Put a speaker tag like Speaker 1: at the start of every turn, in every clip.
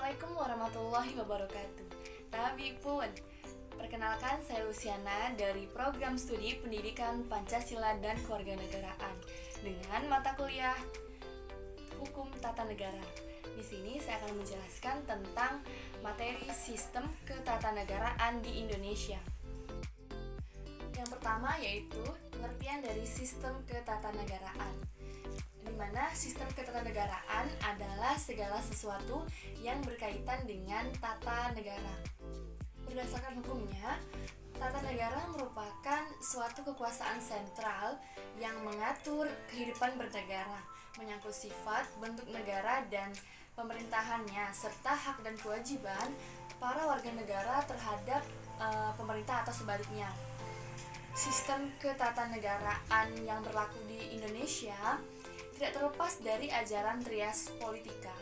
Speaker 1: Assalamualaikum warahmatullahi wabarakatuh. Tapi pun, perkenalkan saya Luciana dari program studi Pendidikan Pancasila dan Kewarganegaraan dengan mata kuliah Hukum Tata Negara. Di sini saya akan menjelaskan tentang materi sistem ketatanegaraan di Indonesia. Yang pertama yaitu pengertian dari sistem ketatanegaraan, di mana sistem ketatanegaraan adalah segala sesuatu yang berkaitan dengan tata negara. Berdasarkan hukumnya, tata negara merupakan suatu kekuasaan sentral yang mengatur kehidupan bernegara, menyangkut sifat, bentuk negara, dan pemerintahannya, serta hak dan kewajiban para warga negara terhadap pemerintah atau sebaliknya. Sistem ketatanegaraan yang berlaku di Indonesia tidak terlepas dari ajaran Trias Politika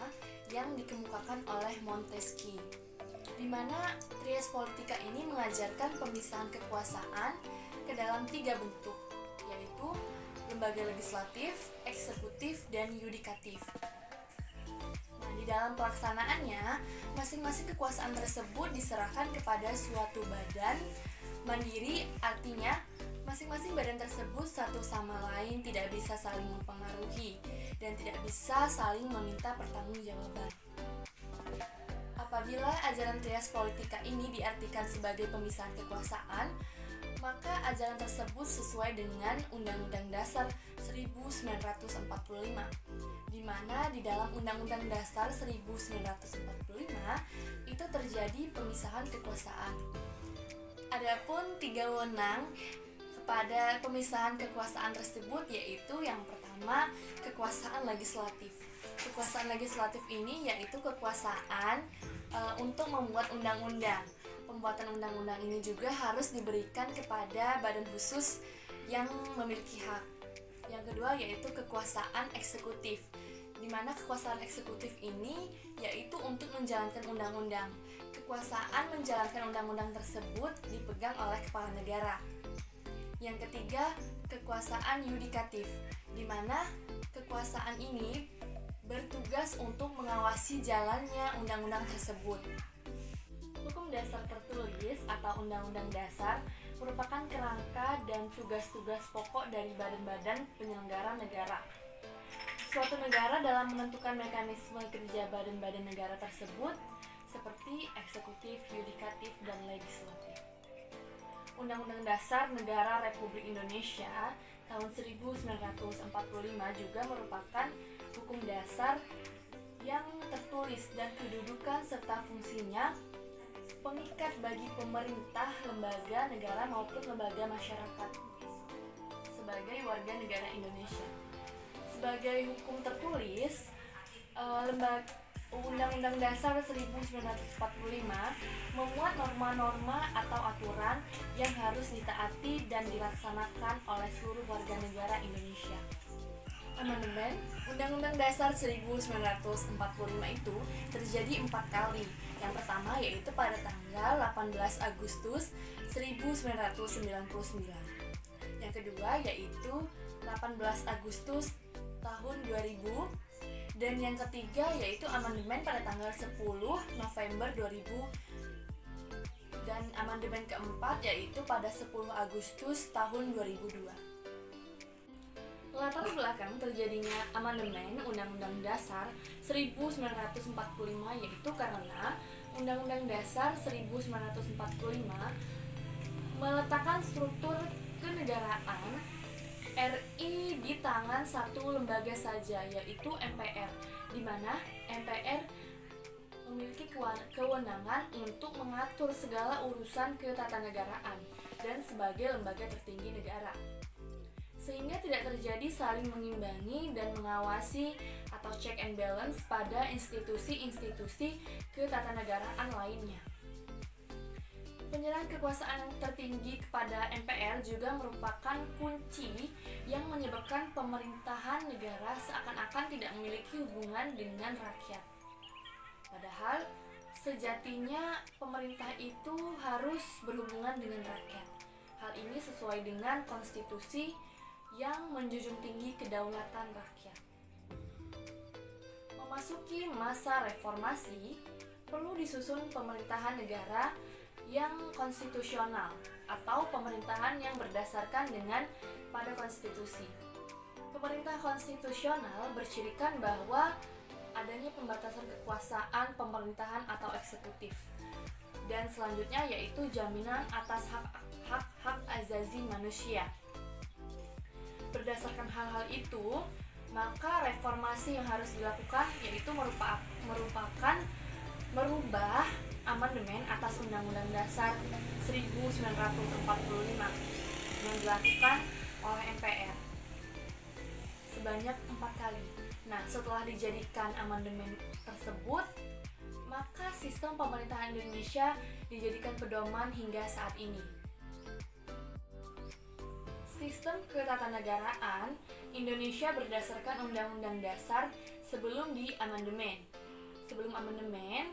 Speaker 1: yang dikemukakan oleh Montesquieu, di mana Trias Politika ini mengajarkan pemisahan kekuasaan ke dalam 3 bentuk, yaitu lembaga legislatif, eksekutif, dan yudikatif. Nah, di dalam pelaksanaannya, masing-masing kekuasaan tersebut diserahkan kepada suatu badan mandiri, artinya masing-masing badan tersebut satu sama lain tidak bisa saling mempengaruhi dan tidak bisa saling meminta pertanggungjawaban. Apabila ajaran Trias Politika ini diartikan sebagai pemisahan kekuasaan, maka ajaran tersebut sesuai dengan Undang-Undang Dasar 1945, di mana di dalam Undang-Undang Dasar 1945 itu terjadi pemisahan kekuasaan. Adapun 3 wewenang pada pemisahan kekuasaan tersebut, yaitu yang pertama, kekuasaan legislatif. Kekuasaan legislatif ini yaitu kekuasaan untuk membuat undang-undang. Pembuatan undang-undang ini juga harus diberikan kepada badan khusus yang memiliki hak. Yang kedua yaitu kekuasaan eksekutif, di mana kekuasaan eksekutif ini yaitu untuk menjalankan undang-undang. Kekuasaan menjalankan undang-undang tersebut dipegang oleh kepala negara. Yang ketiga, kekuasaan yudikatif, di mana kekuasaan ini bertugas untuk mengawasi jalannya undang-undang tersebut. Hukum dasar tertulis atau undang-undang dasar merupakan kerangka dan tugas-tugas pokok dari badan-badan penyelenggara negara. Suatu negara dalam menentukan mekanisme kerja badan-badan negara tersebut seperti eksekutif, yudikatif, dan legislatif. Undang-Undang Dasar Negara Republik Indonesia tahun 1945 juga merupakan hukum dasar yang tertulis dan kedudukan serta fungsinya pengikat bagi pemerintah, lembaga negara maupun lembaga masyarakat sebagai warga negara Indonesia. Sebagai hukum tertulis, Undang-Undang Dasar 1945 memuat norma-norma atau aturan yang harus ditaati dan dilaksanakan oleh seluruh warga negara Indonesia. Amandemen Undang-Undang Dasar 1945 itu terjadi 4 kali. Yang pertama yaitu pada tanggal 18 Agustus 1999. Yang kedua yaitu 18 Agustus tahun 2000. Dan yang ketiga yaitu amandemen pada tanggal 10 November 2000. Dan amandemen keempat yaitu pada 10 Agustus tahun 2002. Latar belakang terjadinya amandemen Undang-Undang Dasar 1945 yaitu karena Undang-Undang Dasar 1945 meletakkan struktur kenegaraan RI di tangan satu lembaga saja, yaitu MPR, di mana MPR memiliki kewenangan untuk mengatur segala urusan ketatanegaraan dan sebagai lembaga tertinggi negara, sehingga tidak terjadi saling mengimbangi dan mengawasi atau check and balance pada institusi-institusi ketatanegaraan lainnya. Penyerahan kekuasaan yang tertinggi kepada MPR juga merupakan kunci yang menyebabkan pemerintahan negara seakan-akan tidak memiliki hubungan dengan rakyat. Padahal, sejatinya pemerintah itu harus berhubungan dengan rakyat. Hal ini sesuai dengan konstitusi yang menjunjung tinggi kedaulatan rakyat. Memasuki masa reformasi, Perlu disusun pemerintahan negara yang konstitusional atau pemerintahan yang berdasarkan dengan pada konstitusi. Pemerintah konstitusional bercirikan bahwa adanya pembatasan kekuasaan pemerintahan atau eksekutif. Dan selanjutnya yaitu jaminan atas hak azazi manusia. Berdasarkan hal-hal itu, maka reformasi yang harus dilakukan yaitu merupakan merubah amandemen atas Undang-Undang Dasar 1945 yang dilakukan oleh MPR sebanyak 4 kali. Nah, setelah dijadikan amandemen tersebut, maka sistem pemerintahan Indonesia dijadikan pedoman hingga saat ini. Sistem ketatanegaraan Indonesia berdasarkan Undang-Undang Dasar sebelum diamandemen. Sebelum amandemen,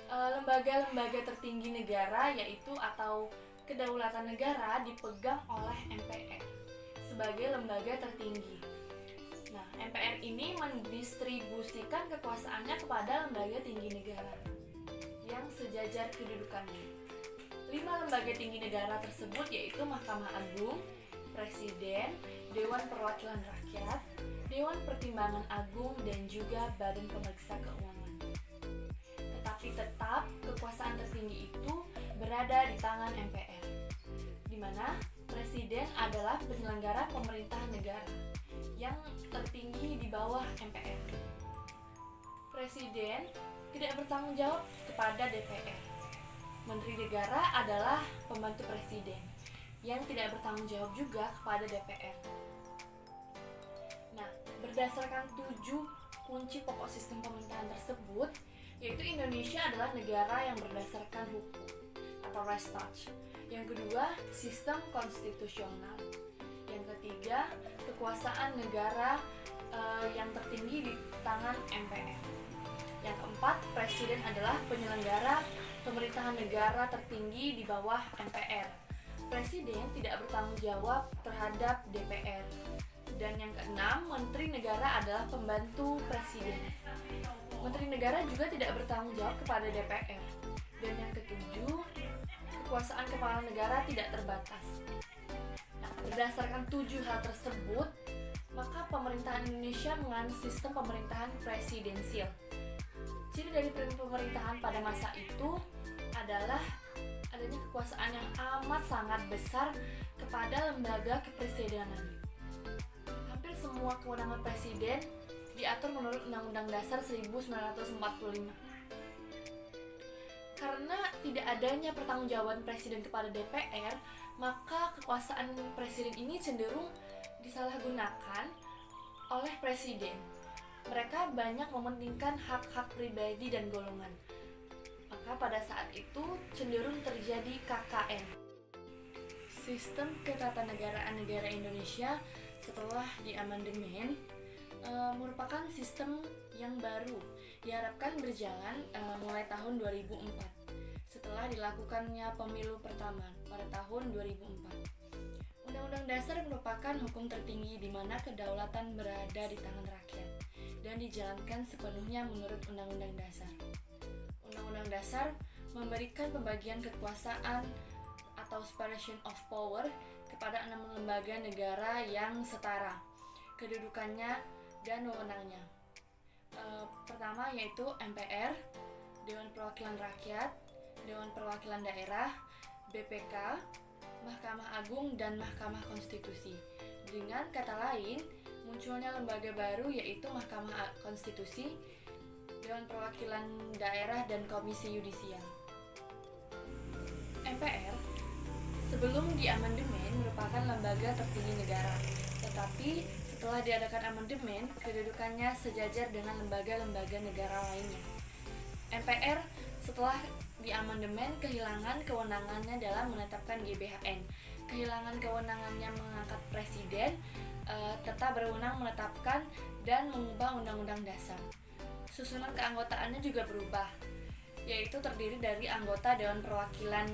Speaker 1: lembaga-lembaga tertinggi negara yaitu atau kedaulatan negara dipegang oleh MPR sebagai lembaga tertinggi. Nah, MPR ini mendistribusikan kekuasaannya kepada lembaga tinggi negara yang sejajar kedudukannya. 5 lembaga tinggi negara tersebut yaitu Mahkamah Agung, Presiden, Dewan Perwakilan Rakyat, Dewan Pertimbangan Agung, dan juga Badan Pemeriksa Keuangan. Tetapi tetap kekuasaan tertinggi itu berada di tangan MPR, di mana Presiden adalah penyelenggara pemerintahan negara yang tertinggi di bawah MPR. Presiden tidak bertanggung jawab kepada DPR. Menteri Negara adalah pembantu Presiden yang tidak bertanggung jawab juga kepada DPR. Nah, berdasarkan 7 kunci pokok sistem pemerintahan tersebut, yaitu Indonesia adalah negara yang berdasarkan hukum atau Rechtsstaat. Yang kedua, sistem konstitusional. Yang ketiga, kekuasaan negara yang tertinggi di tangan MPR. Yang keempat, Presiden adalah penyelenggara pemerintahan negara tertinggi di bawah MPR. Presiden tidak bertanggung jawab terhadap DPR. Dan yang keenam, Menteri Negara adalah pembantu Presiden. Menteri Negara juga tidak bertanggung jawab kepada DPR. Dan yang ketujuh, kekuasaan kepala negara tidak terbatas. Nah, berdasarkan 7 hal tersebut, maka pemerintahan Indonesia menganut sistem pemerintahan presidensial. Ciri dari pemerintahan pada masa itu adalah adanya kekuasaan yang amat sangat besar kepada lembaga kepresidenan. Hampir semua kewenangan presiden diatur menurut Undang-Undang Dasar 1945. Karena tidak adanya pertanggungjawaban presiden kepada DPR, maka kekuasaan presiden ini cenderung disalahgunakan oleh presiden. Mereka banyak mementingkan hak-hak pribadi dan golongan. Maka pada saat itu cenderung terjadi KKN. Sistem ketatanegaraan negara Indonesia setelah diamandemen merupakan sistem yang baru, diharapkan berjalan mulai tahun 2004 setelah dilakukannya pemilu pertama pada tahun 2004. Undang-Undang Dasar merupakan hukum tertinggi di mana kedaulatan berada di tangan rakyat dan dijalankan sepenuhnya menurut Undang-Undang Dasar. Undang-Undang Dasar memberikan pembagian kekuasaan atau separation of power kepada 6 lembaga negara yang setara kedudukannya dan wewenangnya. Pertama yaitu MPR, Dewan Perwakilan Rakyat, Dewan Perwakilan Daerah, BPK, Mahkamah Agung, dan Mahkamah Konstitusi. Dengan kata lain, munculnya lembaga baru yaitu Mahkamah Konstitusi, Dewan Perwakilan Daerah, dan Komisi Yudisial. MPR sebelum diamandemen merupakan lembaga tertinggi negara, tetapi setelah diadakan amandemen, kedudukannya sejajar dengan lembaga-lembaga negara lainnya. MPR setelah diamandemen kehilangan kewenangannya dalam menetapkan GBHN, kehilangan kewenangannya mengangkat presiden, tetap berwenang menetapkan dan mengubah Undang-Undang Dasar. Susunan keanggotaannya juga berubah, yaitu terdiri dari anggota Dewan Perwakilan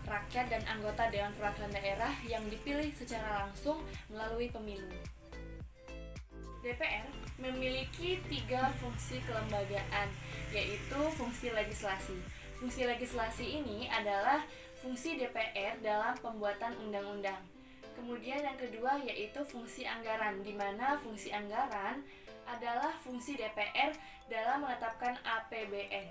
Speaker 1: Rakyat dan anggota Dewan Perwakilan Daerah yang dipilih secara langsung melalui pemilu. DPR memiliki 3 fungsi kelembagaan, yaitu fungsi legislasi. Fungsi legislasi ini adalah fungsi DPR dalam pembuatan undang-undang. Kemudian yang kedua yaitu fungsi anggaran, di mana fungsi anggaran adalah fungsi DPR dalam menetapkan APBN.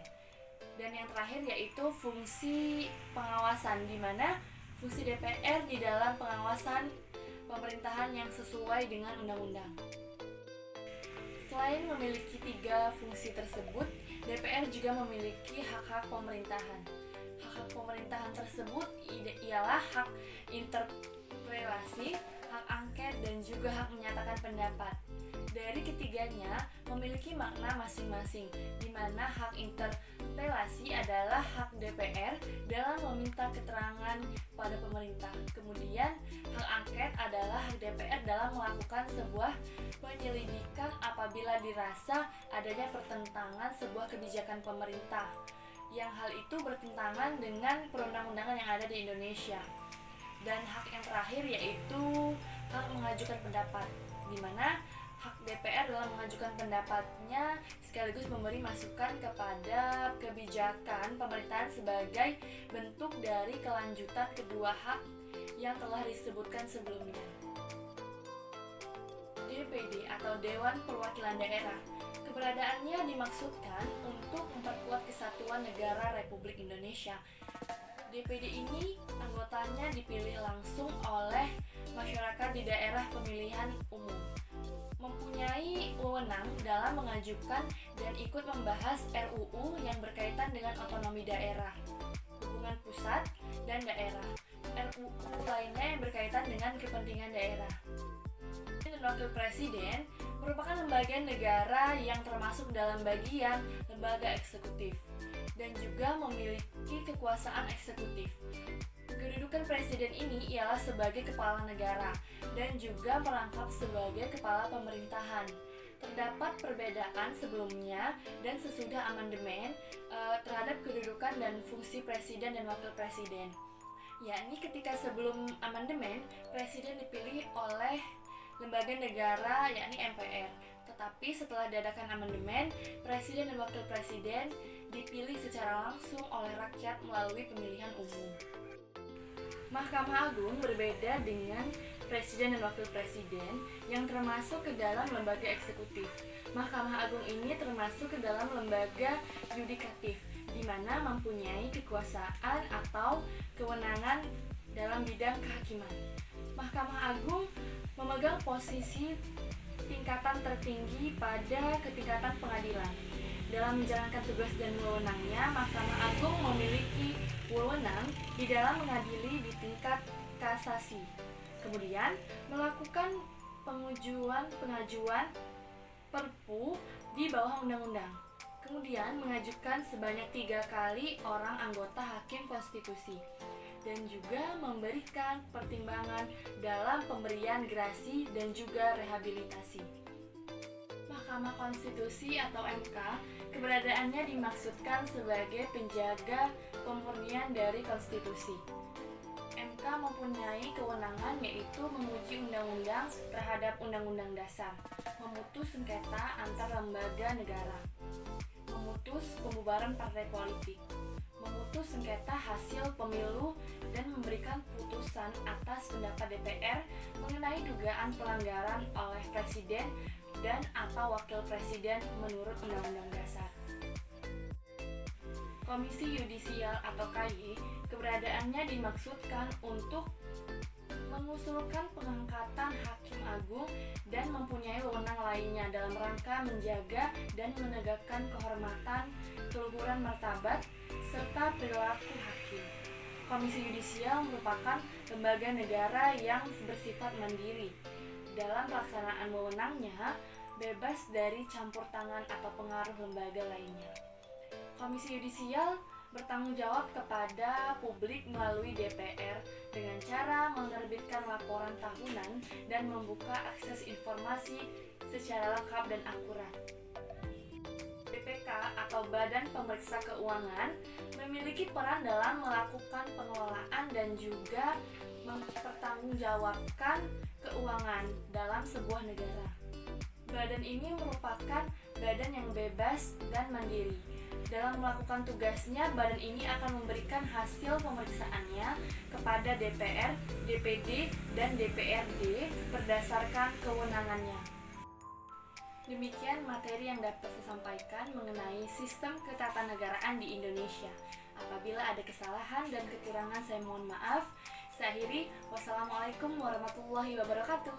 Speaker 1: Dan yang terakhir yaitu fungsi pengawasan, di mana fungsi DPR di dalam pengawasan pemerintahan yang sesuai dengan undang-undang. Selain memiliki 3 fungsi tersebut, DPR juga memiliki hak-hak pemerintahan. Hak-hak pemerintahan tersebut ialah hak interpelasi, hak angket, dan juga hak menyatakan pendapat. Dari ketiganya memiliki makna masing-masing, di mana hak interpelasi adalah hak DPR dalam meminta keterangan pada pemerintah. Kemudian, hak angket adalah hak DPR dalam melakukan sebuah penyelidikan apabila dirasa adanya pertentangan sebuah kebijakan pemerintah, yang hal itu bertentangan dengan perundang-undangan yang ada di Indonesia. Dan hak yang terakhir yaitu hak mengajukan pendapat, di mana hak DPR dalam mengajukan pendapatnya sekaligus memberi masukan kepada kebijakan pemerintahan sebagai bentuk dari kelanjutan kedua hak yang telah disebutkan sebelumnya. DPD atau Dewan Perwakilan Daerah, keberadaannya dimaksudkan untuk memperkuat kesatuan negara Republik Indonesia. DPD ini anggotanya dipilih langsung oleh masyarakat di daerah pemilihan umum, mempunyai wewenang dalam mengajukan dan ikut membahas RUU yang berkaitan dengan otonomi daerah, hubungan pusat dan daerah, RUU lainnya yang berkaitan dengan kepentingan daerah. Dan Wakil Presiden merupakan lembaga negara yang termasuk dalam bagian lembaga eksekutif dan juga memiliki kekuasaan eksekutif. Kedudukan presiden ini ialah sebagai kepala negara dan juga merangkap sebagai kepala pemerintahan. Terdapat perbedaan sebelumnya dan sesudah amandemen terhadap kedudukan dan fungsi presiden dan wakil presiden. Yakni ketika sebelum amandemen, presiden dipilih oleh lembaga negara yakni MPR. Tetapi setelah diadakan amandemen, presiden dan wakil presiden dipilih secara langsung oleh rakyat melalui pemilihan umum. Mahkamah Agung berbeda dengan Presiden dan Wakil Presiden yang termasuk ke dalam lembaga eksekutif. Mahkamah Agung ini termasuk ke dalam lembaga yudikatif, di mana mempunyai kekuasaan atau kewenangan dalam bidang kehakiman. Mahkamah Agung memegang posisi tingkatan tertinggi pada ketingkatan pengadilan. Dalam menjalankan tugas dan wewenangnya, Mahkamah Agung memiliki wewenang di dalam mengadili di tingkat kasasi. Kemudian, melakukan pengajuan perpu di bawah undang-undang. Kemudian, mengajukan sebanyak 3 kali orang anggota hakim konstitusi. Dan juga memberikan pertimbangan dalam pemberian gerasi dan juga rehabilitasi. Mahkamah Konstitusi atau MK, keberadaannya dimaksudkan sebagai penjaga pemurnian dari konstitusi. MK mempunyai kewenangan yaitu menguji undang-undang terhadap undang-undang dasar, memutus sengketa antar lembaga negara, memutus pembubaran partai politik, memutus sengketa hasil pemilu, dan memberikan putusan atas pendapat DPR mengenai dugaan pelanggaran oleh presiden dan atau wakil presiden menurut Undang-Undang Dasar. Komisi Yudisial atau KY, keberadaannya dimaksudkan untuk mengusulkan pengangkatan hakim agung dan mempunyai wewenang lainnya dalam rangka menjaga dan menegakkan kehormatan, keluhuran martabat, serta perilaku hakim. Komisi Yudisial merupakan lembaga negara yang bersifat mandiri. Dalam pelaksanaan wewenangnya, bebas dari campur tangan atau pengaruh lembaga lainnya. Komisi Yudisial bertanggung jawab kepada publik melalui DPR dengan cara menerbitkan laporan tahunan dan membuka akses informasi secara lengkap dan akurat. BPK atau Badan Pemeriksa Keuangan memiliki peran dalam melakukan pengelolaan dan juga mempertanggungjawabkan keuangan dalam sebuah negara. Badan ini merupakan badan yang bebas dan mandiri. Dalam melakukan tugasnya, badan ini akan memberikan hasil pemeriksaannya kepada DPR, DPD, dan DPRD berdasarkan kewenangannya. Demikian materi yang dapat saya sampaikan mengenai sistem ketatanegaraan di Indonesia. Apabila ada kesalahan dan kekurangan, saya mohon maaf. Saya akhiri, wassalamualaikum warahmatullahi wabarakatuh.